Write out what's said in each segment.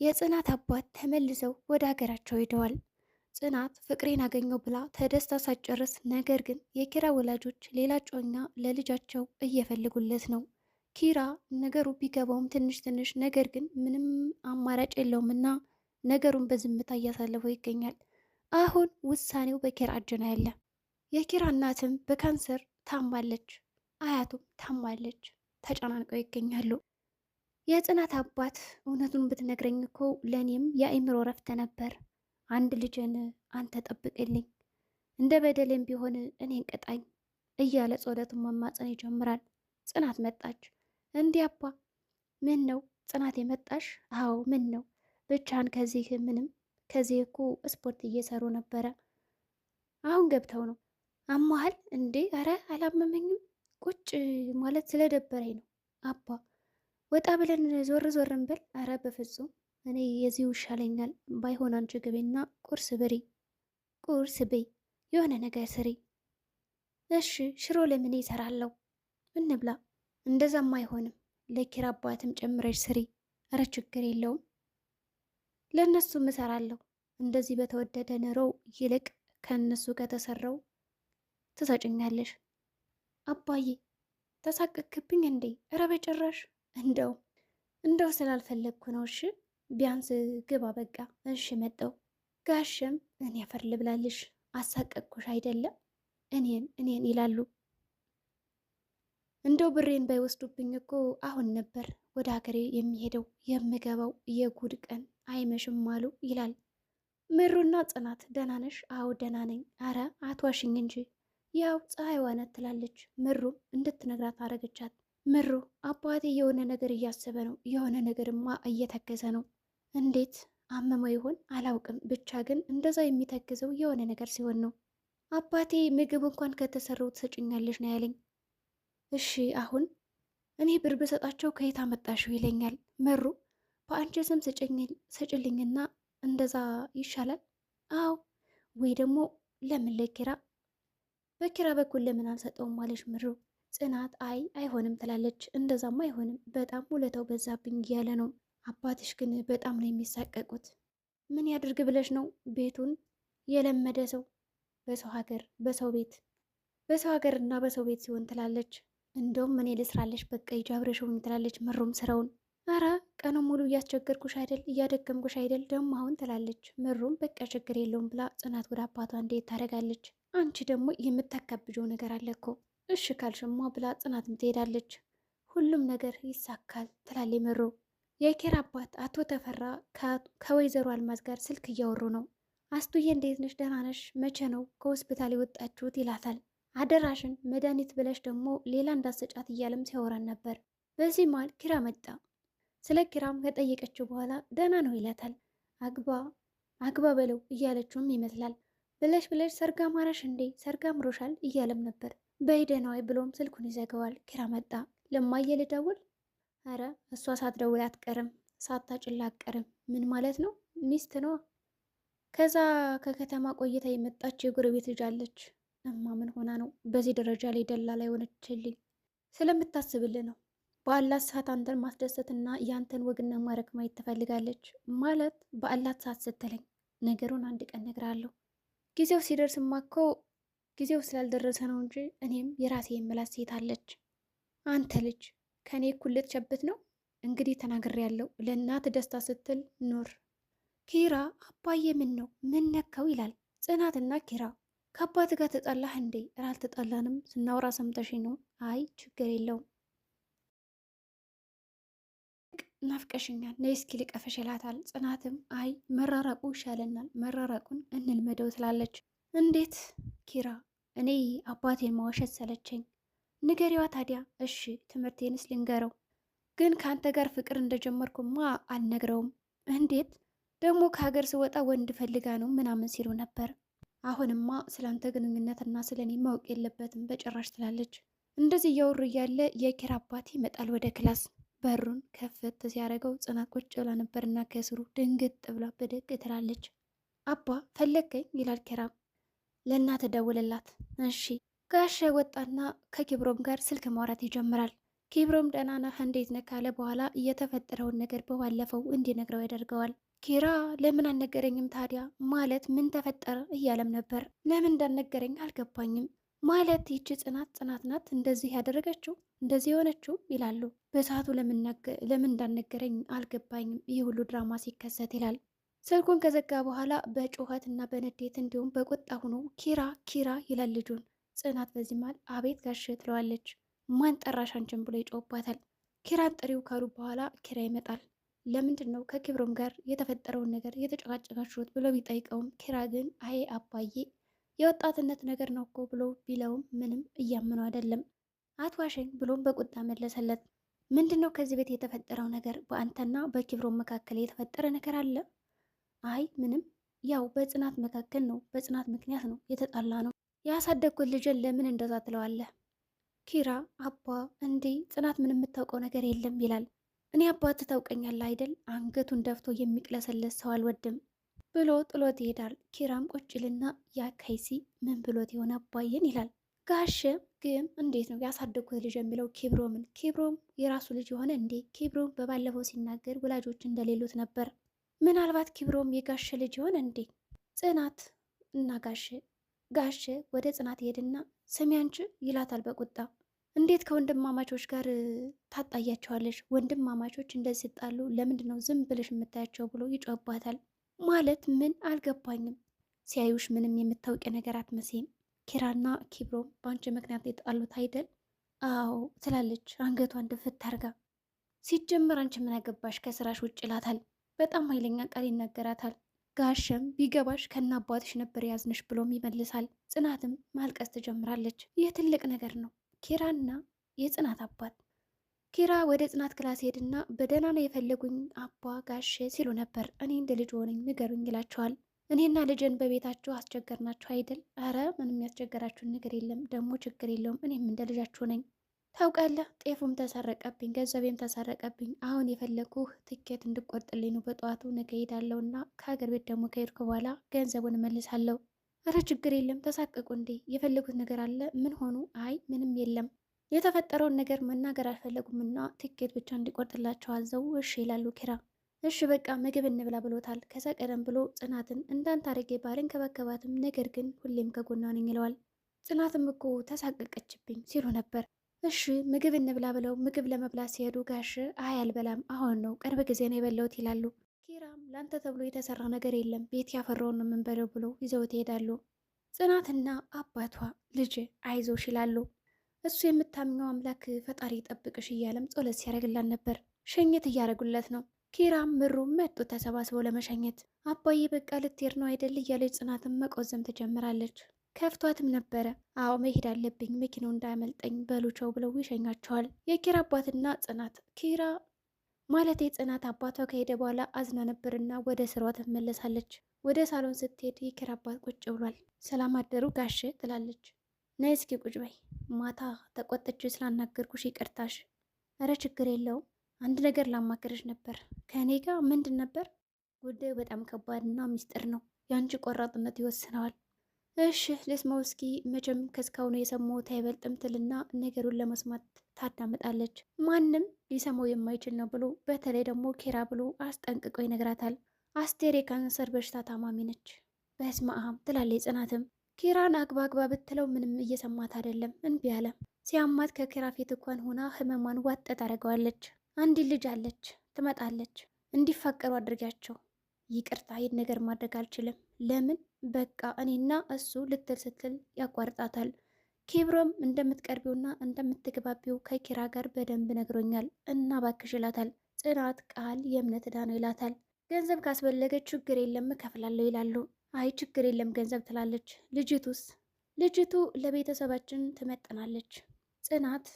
የጽናት አባት ተመልሰው ወደ ሀገራቸው ሄደዋል። ጽናት ፍቅሬን አገኘው ብላ ተደስታ ሳትጨርስ፣ ነገር ግን የኪራ ወላጆች ሌላ ጮኛ ለልጃቸው እየፈልጉለት ነው። ኪራ ነገሩ ቢገባውም ትንሽ ትንሽ ነገር ግን ምንም አማራጭ የለውምና ነገሩን በዝምታ እያሳለፈው ይገኛል። አሁን ውሳኔው በኪራ እጅ ነው ያለ። የኪራ እናትም በካንሰር ታማለች፣ አያቱም ታማለች። ተጨናንቀው ይገኛሉ። የጽናት አባት እውነቱን ብትነግረኝ እኮ ለእኔም የአእምሮ ረፍት ነበር። አንድ ልጅን አንተ ጠብቅልኝ፣ እንደ በደሌም ቢሆን እኔን ቅጣኝ እያለ ጸሎቱን መማፀን ይጀምራል። ጽናት መጣች። እንዲህ አባ፣ ምን ነው ጽናት የመጣሽ? አዎ ምን ነው ብቻን? ከዚህ እኮ ስፖርት እየሰሩ ነበረ፣ አሁን ገብተው ነው። አሟሃል እንዴ? አረ አላመመኝም፣ ቁጭ ማለት ስለደበረኝ ነው አባ። ወጣ ብለን ዞር ዞር እንበል። አረ በፍጹም እኔ የዚሁ ይሻለኛል። ባይሆን አንቺ ግቢና ቁርስ ብሪ፣ ቁርስ ብይ፣ የሆነ ነገር ስሪ። እሺ ሽሮ ለምን ይሰራለሁ? እንብላ። እንደዛም አይሆንም፣ ለኪራ አባትም ጨምረሽ ስሪ። አረ ችግር የለውም፣ ለእነሱም እሰራለሁ። እንደዚህ በተወደደ ኑሮ ይልቅ ከእነሱ ከተሰራው ትሰጭኛለሽ። አባዬ ተሳቀክብኝ እንዴ? እረ በጭራሽ። እንደው ስላልፈለግኩ ነው። እሺ ቢያንስ ግባ በቃ። እሺ መጠው። ጋሸም እኔ አፈር ልብላልሽ፣ አሳቀቅኩሽ አይደለም እኔን ይላሉ። እንደው ብሬን ባይወስዱብኝ እኮ አሁን ነበር ወደ ሀገሬ የሚሄደው፣ የምገባው የጉድ ቀን አይመሽም አሉ ይላል። ምሩና ጽናት ደህና ነሽ? አዎ ደህና ነኝ። አረ አትዋሽኝ እንጂ ያው ፀሐይዋ ናት ትላለች። ምሩም እንድትነግራት አረገቻት። ምሩ አባቴ የሆነ ነገር እያሰበ ነው፣ የሆነ ነገርማ እየተገዘ ነው። እንዴት አመመው ይሆን አላውቅም፣ ብቻ ግን እንደዛ የሚተግዘው የሆነ ነገር ሲሆን ነው። አባቴ ምግብ እንኳን ከተሰራው ትሰጭኛለሽ ነው ያለኝ። እሺ አሁን እኔ ብር ብሰጣቸው ከየት አመጣሽው ይለኛል። ምሩ በአንቺ ስም ስጭልኝና እንደዛ ይሻላል። አዎ ወይ ደግሞ ለምን ለኪራ በኪራ በኩል ለምን አልሰጠውም አለች ምሩ። ጽናት አይሆንም ትላለች። እንደዛም አይሆንም፣ በጣም ውለታው በዛብኝ እያለ ነው። አባትሽ ግን በጣም ነው የሚሳቀቁት። ምን ያድርግ ብለሽ ነው? ቤቱን የለመደ ሰው በሰው ሀገር በሰው ሀገር እና በሰው ቤት ሲሆን ትላለች። እንደውም እኔ ልስራለሽ በቃ ሂጂ አብረሽውኝ ትላለች። ምሩም ስራውን አረ ቀኑ ሙሉ እያስቸገርኩሽ አይደል እያደከምኩሽ አይደል ደግሞ አሁን ትላለች። ምሩም በቃ ችግር የለውም ብላ ጽናት ወደ አባቷ እንዴት ታደርጋለች። አንቺ ደግሞ የምታካብጀው ነገር አለ እኮ። እሺ ካልሽማ ብላ ጽናትም ትሄዳለች። ሁሉም ነገር ይሳካል ትላለች ምሩ። የኪራ አባት አቶ ተፈራ ከወይዘሮ አልማዝ ጋር ስልክ እያወሩ ነው። አስቱዬ እንዴት ነሽ? ደህና ነሽ? መቼ ነው ከሆስፒታል የወጣችሁት? ይላታል። አደራሽን መድኃኒት ብለሽ ደግሞ ሌላ እንዳሰጫት እያለም ሲያወራን ነበር። በዚህ መሃል ኪራ መጣ። ስለ ኪራም ከጠየቀችው በኋላ ደህና ነው ይላታል። አግባ በለው እያለችውም ይመስላል። ብለሽ ሰርግ አማረሽ እንዴ? ሰርግ አምሮሻል እያለም ነበር። በይደናዊ ብሎም ስልኩን ይዘገዋል። ኪራ መጣ። ለማየ ልደውል? አረ እሷ ሳትደውል አትቀርም፣ ሳታጭላ አትቀርም። ምን ማለት ነው? ሚስት ነዋ። ከዛ ከከተማ ቆይታ የመጣች የጎረቤት ልጅ አለች። እማ ምን ሆና ነው በዚህ ደረጃ ላይ ደላላ የሆነችልኝ? ስለምታስብልህ ነው። በአላት ሰዓት አንተን ማስደሰትና ያንተን ወግና ማረግ ማየት ትፈልጋለች። ማለት በአላት ሰዓት ስትለኝ ነገሩን አንድ ቀን እነግርሃለሁ። ጊዜው ሲደርስማ እኮ ጊዜው ስላልደረሰ ነው እንጂ እኔም የራሴ የምላት ሴት አለች። አንተ ልጅ ከእኔ እኩል ልትጨብት ነው? እንግዲህ ተናግሬያለሁ። ለእናት ደስታ ስትል ኑር። ኪራ አባዬ ምን ነው ምን ነካው ይላል። ጽናትና ኪራ ከአባት ጋር ተጣላህ እንዴ? አልተጣላንም፣ ስናወራ ሰምተሽ ነው። አይ ችግር የለውም ናፍቀሽኛል፣ ነይ እስኪ ልቀፈሽ ይላታል። ጽናትም አይ መራራቁ ይሻለናል፣ መራራቁን እንልመደው ትላለች። እንዴት ኪራ? እኔ አባቴን ማዋሸት ሰለቸኝ። ንገሪዋ ታዲያ። እሺ ትምህርቴንስ ልንገረው፣ ግን ከአንተ ጋር ፍቅር እንደጀመርኩማ አልነግረውም። እንዴት ደግሞ ከሀገር ስወጣ ወንድ ፈልጋ ነው ምናምን ሲሉ ነበር። አሁንማ ስለ አንተ ግንኙነትና ስለ እኔ ማወቅ የለበትም በጭራሽ ትላለች። እንደዚህ እያወሩ እያለ የኪራ አባት ይመጣል ወደ ክላስ። በሩን ከፈት ሲያደርገው ጽናት ቁጭ ብላ ነበርና ከስሩ ድንግጥ ብላ ብድግ ትላለች። አባ ፈለገኝ ይላል ኪራም። ለእናት ደውልላት። እሺ ጋሻ ወጣና ከኪብሮም ጋር ስልክ ማውራት ይጀምራል። ኪብሮም ደህና ነህ እንዴት ነህ ካለ በኋላ የተፈጠረውን ነገር በባለፈው እንዲነግረው ያደርገዋል። ኪራ ለምን አልነገረኝም ታዲያ ማለት ምን ተፈጠረ እያለም ነበር። ለምን እንዳልነገረኝ አልገባኝም ማለት ይቺ ጽናት ናት እንደዚህ ያደረገችው እንደዚህ የሆነችው ይላሉ። በሰዓቱ ለምን እንዳልነገረኝ አልገባኝም ይህ ሁሉ ድራማ ሲከሰት ይላል። ስልኩን ከዘጋ በኋላ በጩኸት እና በንዴት እንዲሁም በቁጣ ሆኖ ኪራ ኪራ ይላል ልጁን። ጽናት በዚህ መሃል አቤት ጋሽ ትለዋለች። ማን ጠራሽ አንቺን ብሎ ይጮህባታል። ኪራን ጥሪው ካሉ በኋላ ኪራ ይመጣል። ለምንድን ነው ከኪብሮም ጋር የተፈጠረውን ነገር የተጨቃጨቃችሁት ብሎ ቢጠይቀውም ኪራ ግን አይ አባዬ የወጣትነት ነገር ነው እኮ ብሎ ቢለውም ምንም እያመነው አይደለም። አትዋሸኝ ብሎም በቁጣ መለሰለት። ምንድን ነው ከዚህ ቤት የተፈጠረው ነገር? በአንተና በኪብሮም መካከል የተፈጠረ ነገር አለ? አይ ምንም፣ ያው በጽናት መካከል ነው፣ በጽናት ምክንያት ነው የተጣላ ነው። ያሳደግኩት ልጅን ለምን እንደዛ ትለዋለህ? ኪራ አባ እንዴ ጽናት ምን የምታውቀው ነገር የለም ይላል። እኔ አባት ታውቀኛለህ አይደል? አንገቱን ደፍቶ የሚቅለሰለስ ሰው አልወድም ብሎ ጥሎት ይሄዳል። ኪራም ቁጭልና ያ ከይሲ ምን ብሎት የሆነ አባዬን ይላል። ጋሽ ግን እንዴት ነው ያሳደግኩት ልጅ የሚለው ኪብሮም የራሱ ልጅ የሆነ እንዴ? ኪብሮም በባለፈው ሲናገር ወላጆች እንደሌሉት ነበር። ምናልባት ኪብሮም የጋሽ ልጅ የሆነ እንዴ? ጽናት እና ጋሽ ወደ ጽናት ይሄድና ስሚ አንቺ ይላታል በቁጣ። እንዴት ከወንድማማቾች ጋር ታጣያቸዋለሽ? ወንድማማቾች እንደዚህ ሲጣሉ ለምንድን ነው ዝም ብለሽ የምታያቸው ብሎ ይጮህባታል። ማለት ምን አልገባኝም። ሲያዩሽ ምንም የምታውቂ ነገር አትመስይም። ኪራና ኪብሮም በአንቺ ምክንያት የጣሉት አይደል? አዎ ትላለች አንገቷን ድፍት አርጋ። ሲጀምር አንቺ ምን አገባሽ ከስራሽ ውጭ ይላታል። በጣም ኃይለኛ ቃል ይናገራታል። ጋሸም ቢገባሽ ከነ አባትሽ ነበር ያዝንሽ ብሎም ይመልሳል። ጽናትም ማልቀስ ትጀምራለች። ይህ ትልቅ ነገር ነው። ኪራና የጽናት አባት ኪራ ወደ ጽናት ክላስ ሄድና በደህና ነው የፈለጉኝ አባ ጋሼ ሲሉ ነበር። እኔ እንደ ልጅ ሆነኝ ንገሩኝ ይላቸዋል። እኔና ልጅን በቤታችሁ አስቸገርናችሁ አይደል? አረ ምንም ያስቸገራችሁን ነገር የለም፣ ደግሞ ችግር የለውም፣ እኔም እንደ ልጃችሁ ነኝ። ታውቃለህ ጤፉም ተሰረቀብኝ፣ ገንዘቤም ተሰረቀብኝ። አሁን የፈለጉህ ትኬት እንድቆርጥልኝ ነው። በጠዋቱ ነገ ሄዳለሁ እና ከሀገር ቤት ደግሞ ከሄድኩ በኋላ ገንዘቡን እመልሳለሁ። እረ ችግር የለም ተሳቀቁ እንዴ? የፈለጉት ነገር አለ? ምን ሆኑ? አይ ምንም የለም። የተፈጠረውን ነገር መናገር አልፈለጉምና ትኬት ብቻ እንዲቆርጥላቸው አዘው እሺ ይላሉ ኪራ። እሺ በቃ ምግብ እንብላ ብሎታል። ከዛ ቀደም ብሎ ጽናትን እንዳንተ አድርጌ ባልንከባከባትም ነገር ግን ሁሌም ከጎኗ ነኝ ይለዋል። ጽናትም እኮ ተሳቀቀችብኝ ሲሉ ነበር። እሺ ምግብ እንብላ ብለው ምግብ ለመብላት ሲሄዱ ጋሽ አይ አልበላም፣ አሁን ነው ቅርብ ጊዜ ነው የበላሁት ይላሉ። ኪራም ላንተ ተብሎ የተሰራ ነገር የለም ቤት ያፈራውን ነው የምንበለው ብሎ ይዘውት ይሄዳሉ። ጽናትና አባቷ ልጅ አይዞሽ ይላሉ። እሱ የምታምኘው አምላክ ፈጣሪ ይጠብቅሽ እያለም ጸሎት ሲያደርግላት ነበር። ሸኘት እያደረጉለት ነው። ኪራም ምሩም መጡ ተሰባስበው ለመሸኘት። አባዬ በቃ ልትሄድ ነው አይደል እያለች ጽናትን መቆዘም ትጀምራለች። ከፍቷትም ነበረ። አዎ መሄድ አለብኝ መኪናው እንዳያመልጠኝ በሉቸው ብለው ይሸኛቸዋል። የኪራ አባትና ጽናት ኪራ ማለት ጽናት አባቷ ከሄደ በኋላ አዝና ነበርና ወደ ስራዋ ትመለሳለች። ወደ ሳሎን ስትሄድ የኪራ አባት ቁጭ ብሏል። ሰላም አደሩ ጋሽ ትላለች። ነይ እስኪ ቁጭ በይ። ማታ ተቆጥቼ ስላናገርኩሽ ይቅርታሽ። እረ ችግር የለውም። አንድ ነገር ላማክርሽ ነበር። ከእኔ ጋር ምንድን ነበር? ጉዳዩ በጣም ከባድና ሚስጥር ነው። የአንቺ ቆራጥነት ይወስነዋል። እሺ ልስማው እስኪ። መቼም ከእስካሁኑ የሰማሁት አይበልጥም ትልና ነገሩን ለመስማት ታዳምጣለች። ማንም ሊሰማው የማይችል ነው ብሎ በተለይ ደግሞ ኪራ ብሎ አስጠንቅቆ ይነግራታል። አስቴር የካንሰር በሽታ ታማሚ ነች። በስመ አብ ትላለች ጽናትም። ኪራን አግባ ብትለው ምንም እየሰማት አይደለም፣ እንቢ አለ። ሲያማት ከኪራ ፊት እንኳን ሆና ህመሟን ዋጠ ታደርገዋለች። አንዲት ልጅ አለች ትመጣለች፣ እንዲፋቀሩ አድርጊያቸው። ይቅርታ ይህን ነገር ማድረግ አልችልም። ለምን? በቃ እኔና እሱ ልትል ስትል ያቋርጣታል። ኪብሮም እንደምትቀርቢውና እንደምትግባቢው ከኪራ ጋር በደንብ ነግሮኛል እና ባክሽ ይላታል። ጽናት ቃል የእምነት ዕዳ ነው ይላታል። ገንዘብ ካስፈለገ ችግር የለም እከፍላለሁ ይላሉ። አይ ችግር የለም ገንዘብ ትላለች። ልጅቱስ? ልጅቱ ለቤተሰባችን ትመጥናለች። ጽናት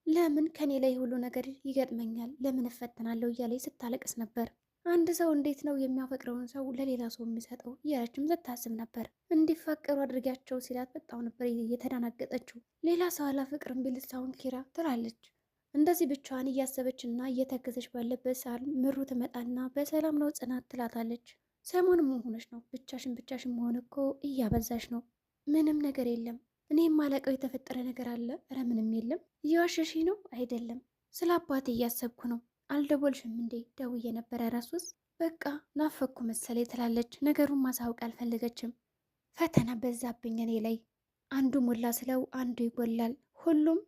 ለምን ከኔ ላይ ሁሉ ነገር ይገጥመኛል ለምን እፈተናለሁ እያለች ስታለቅስ ነበር። አንድ ሰው እንዴት ነው የሚያፈቅረውን ሰው ለሌላ ሰው የሚሰጠው እያለችም ስታስብ ነበር። እንዲፋቀሩ አድርጊያቸው ሲላት በጣም ነበር እየተደናገጠችው። ሌላ ሰው አላፈቅርም ቢልስ አሁን ኪራ ትላለች። እንደዚህ ብቻዋን እያሰበችና እየተከዘች ባለበት ሰዓት ምሩ ትመጣና በሰላም ነው ጽናት ትላታለች። ሰሞኑን ምን ሆነሽ ነው? ብቻሽን መሆን እኮ እያበዛሽ ነው። ምንም ነገር የለም። እኔ የማላውቀው የተፈጠረ ነገር አለ? ኧረ ምንም የለም። እየዋሸሽ ነው አይደለም? ስለ አባቴ እያሰብኩ ነው። አልደወልሽም እንዴ? ደውዬ ነበረ ረሱስ። በቃ ናፈኩ መሰለኝ ትላለች። ነገሩን ማሳወቅ አልፈለገችም። ፈተና በዛብኝ እኔ ላይ። አንዱ ሞላ ስለው አንዱ ይጎላል። ሁሉም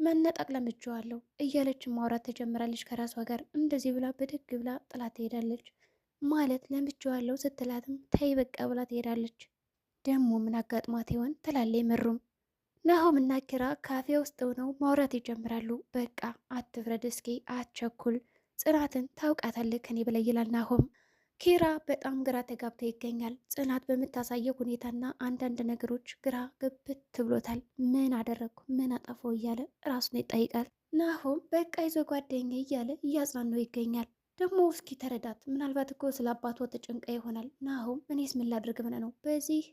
መነጠቅ ለምጄዋለሁ እያለች ማውራት ትጀምራለች ከራሷ ጋር። እንደዚህ ብላ ብድግ ብላ ጥላት ትሄዳለች። ማለት ለምጄዋለሁ ስትላትም ተይ በቃ ብላ ትሄዳለች። ደግሞ ምን አጋጥሟት ይሆን ትላለች ምሩም። ናሆም እና ኪራ ካፌ ውስጥ ሆነው ማውራት ይጀምራሉ። በቃ አትፍረድ እስኪ አትቸኩል፣ ጽናትን ታውቃታለህ ከኔ በላይ ይላል ናሆም። ኪራ በጣም ግራ ተጋብቶ ይገኛል። ጽናት በምታሳየው ሁኔታና አንዳንድ ነገሮች ግራ ግብት ብሎታል። ምን አደረግኩ ምን አጠፋው እያለ ራሱን ይጠይቃል። ናሆም በቃ ይዞ ጓደኛ እያለ እያጽናነው ይገኛል። ደግሞ እስኪ ተረዳት፣ ምናልባት እኮ ስለ አባቷ ተጨንቃ ይሆናል። ናሆም እኔስ ምን ላድርግ ብለህ ነው? በዚህ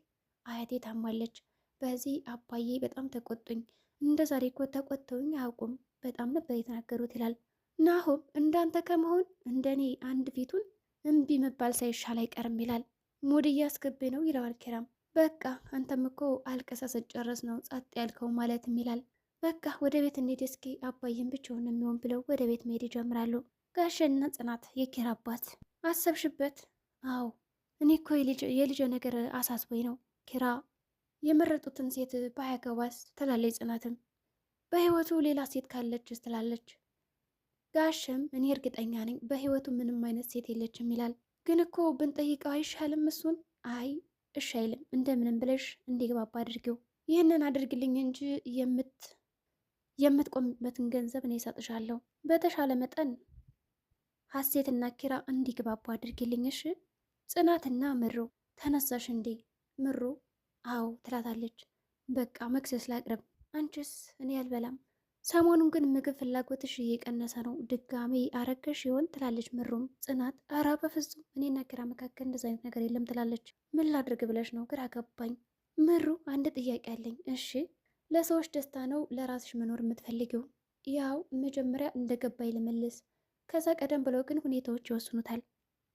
አያቴ ታማለች፣ በዚህ አባዬ በጣም ተቆጡኝ፣ እንደ ዛሬ እኮ ተቆጥተውኝ አያውቁም፣ በጣም ነበር የተናገሩት ይላል። ናሆም እንዳንተ ከመሆን እንደኔ አንድ ፊቱን እምቢ መባል ሳይሻል አይቀርም ይላል። ሙድ እያስገብ ነው ይለዋል ኪራም። በቃ አንተም እኮ አልቀሳ ስትጨርስ ነው ጸጥ ያልከው ማለትም ይላል። በቃ ወደ ቤት እንሂድ እስኪ አባዬን ብቻውን የሚሆን ብለው ወደ ቤት መሄድ ይጀምራሉ። ጋሸና ጽናት የኪራ አባት አሰብሽበት? አዎ እኔ እኮ የልጅ ነገር አሳስቦኝ ነው ኪራ የመረጡትን ሴት ባያገባስ ትላለች ጽናትም። በህይወቱ ሌላ ሴት ካለች ትላለች። ጋሽም እኔ እርግጠኛ ነኝ በህይወቱ ምንም አይነት ሴት የለችም ይላል። ግን እኮ ብንጠይቀው አይሻልም? እሱን አይ እሺ አይልም። እንደምንም ብለሽ እንዲግባባ አድርጊው፣ ይህንን አድርግልኝ እንጂ የምትቆምበትን ገንዘብ እኔ እሰጥሻለሁ። በተሻለ መጠን ሀሴትና ኪራ እንዲግባቡ አድርጊልኝ እሺ። ጽናትና ምሩ ተነሳሽ እንዴ? ምሩ አዎ ትላታለች። በቃ መክሰስ ላቅርብ፣ አንቺስ? እኔ አልበላም። ሰሞኑን ግን ምግብ ፍላጎትሽ እየቀነሰ ነው፣ ድጋሜ አረገሽ ይሆን ትላለች ምሩም። ጽናት አራ በፍጹም እኔና ኪራ መካከል እንደዚ አይነት ነገር የለም ትላለች። ምን ላድርግ ብለሽ ነው? ግራ ገባኝ። ምሩ አንድ ጥያቄ አለኝ። እሺ ለሰዎች ደስታ ነው ለራስሽ መኖር የምትፈልጊው? ያው መጀመሪያ እንደገባኝ ልመልስ፣ ከዛ ቀደም ብለው ግን ሁኔታዎች ይወስኑታል።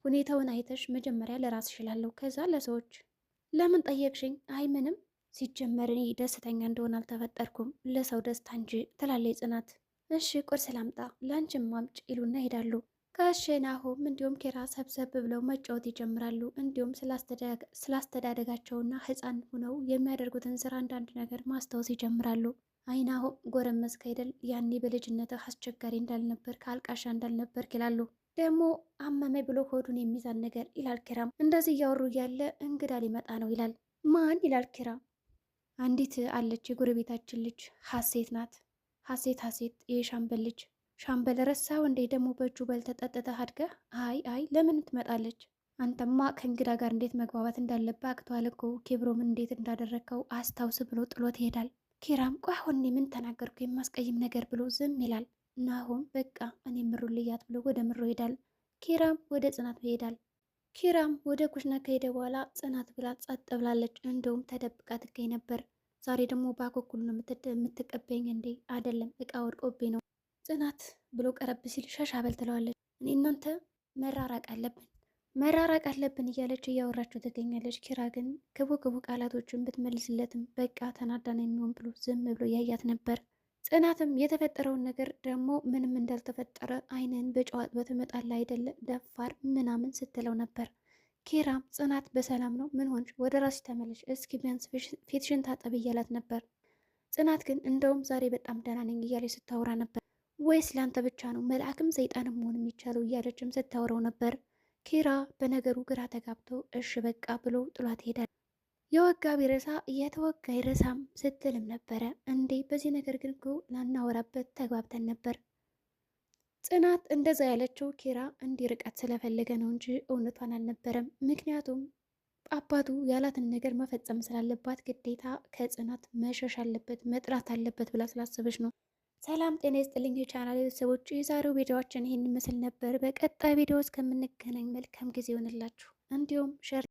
ሁኔታውን አይተሽ መጀመሪያ ለራስሽ እላለሁ፣ ከዛ ለሰዎች። ለምን ጠየቅሽኝ? አይ ምንም፣ ሲጀመር እኔ ደስተኛ እንደሆነ አልተፈጠርኩም ለሰው ደስታ እንጂ ትላለች ጽናት። እሺ ቁርስ ላምጣ፣ ለአንቺም ማምጭ ይሉና ይሄዳሉ። ጋሼ ናሆም እንዲሁም ኪራ ሰብሰብ ብለው መጫወት ይጀምራሉ። እንዲሁም ስላስተዳደጋቸውና ሕፃን ሆነው የሚያደርጉትን ስራ አንዳንድ ነገር ማስታወስ ይጀምራሉ። አይ ናሆም ጎረመስክ አይደል? ያኔ በልጅነትህ አስቸጋሪ እንዳልነበር ከአልቃሻ እንዳልነበር ይላሉ። ደግሞ አመመኝ ብሎ ሆዱን የሚዛን ነገር ይላል ኪራም። እንደዚህ እያወሩ እያለ እንግዳ ሊመጣ ነው ይላል። ማን ይላል ኪራ። አንዲት አለች የጎረቤታችን ልጅ ሀሴት ናት። ሀሴት የሻምበል ልጅ። ሻምበል ረሳው እንዴ? ደግሞ በእጁ በልተጠጥተህ አድገህ። አይ ለምን ትመጣለች? አንተማ ከእንግዳ ጋር እንዴት መግባባት እንዳለብህ አቅቷል እኮ። ኬብሮምን እንዴት እንዳደረግከው አስታውስ ብሎ ጥሎት ይሄዳል። ኪራም ቆይ አሁን ምን ተናገርኩ የማስቀይም ነገር ብሎ ዝም ይላል። ናሆም በቃ እኔ ምሩ ልያት ብሎ ወደ ምሩ ይሄዳል። ኪራም ወደ ጽናት ይሄዳል። ኪራም ወደ ኩሽና ከሄደ በኋላ ጽናት ብላ ጸጥ ብላለች። እንደውም ተደብቃ ትገኝ ነበር። ዛሬ ደግሞ በአኮኩል ነው የምትቀበኝ እንዴ? አይደለም እቃ ወድቆብኝ ነው ጽናት ብሎ ቀረብ ሲል ሸሻበል ትለዋለች። እኔ እናንተ መራራቅ አለብን እያለች እያወራቸው ትገኛለች። ኪራ ግን ክቡ ቃላቶችን ብትመልስለትም በቃ ተናዳን የሚሆን ብሎ ዝም ብሎ ያያት ነበር። ጽናትም የተፈጠረውን ነገር ደግሞ ምንም እንዳልተፈጠረ አይንን በጨዋጥ በትመጣላ አይደለ ደፋር ምናምን ስትለው ነበር። ኪራም ጽናት በሰላም ነው? ምን ሆንሽ? ወደ ራስሽ ተመለሽ፣ እስኪ ቢያንስ ፊትሽን ታጠብ እያላት ነበር። ጽናት ግን እንደውም ዛሬ በጣም ደህና ነኝ እያለች ስታወራ ነበር። ወይስ ለአንተ ብቻ ነው መልአክም ሰይጣንም መሆን የሚቻለው እያለችም ስታወራው ነበር። ኪራ በነገሩ ግራ ተጋብቶ እሽ በቃ ብሎ ጥሏት ይሄዳል። የወጋ ቢረሳ የተወጋ ይረሳም ስትልም ነበረ። እንዴ በዚህ ነገር ግን እኮ ላናወራበት ተግባብተን ነበር። ጽናት እንደዛ ያለችው ኪራ እንዲርቃት ስለፈለገ ነው እንጂ እውነቷን አልነበረም። ምክንያቱም አባቱ ያላትን ነገር መፈጸም ስላለባት ግዴታ ከጽናት መሸሽ አለበት መጥራት አለበት ብላ ስላሰበች ነው። ሰላም ጤና ይስጥልኝ የቻናል ቤተሰቦች፣ የዛሬው ቪዲዮዎችን ይህን ምስል ነበር። በቀጣይ ቪዲዮ እስከምንገናኝ መልካም ጊዜ ይሆንላችሁ። እንዲሁም ሸር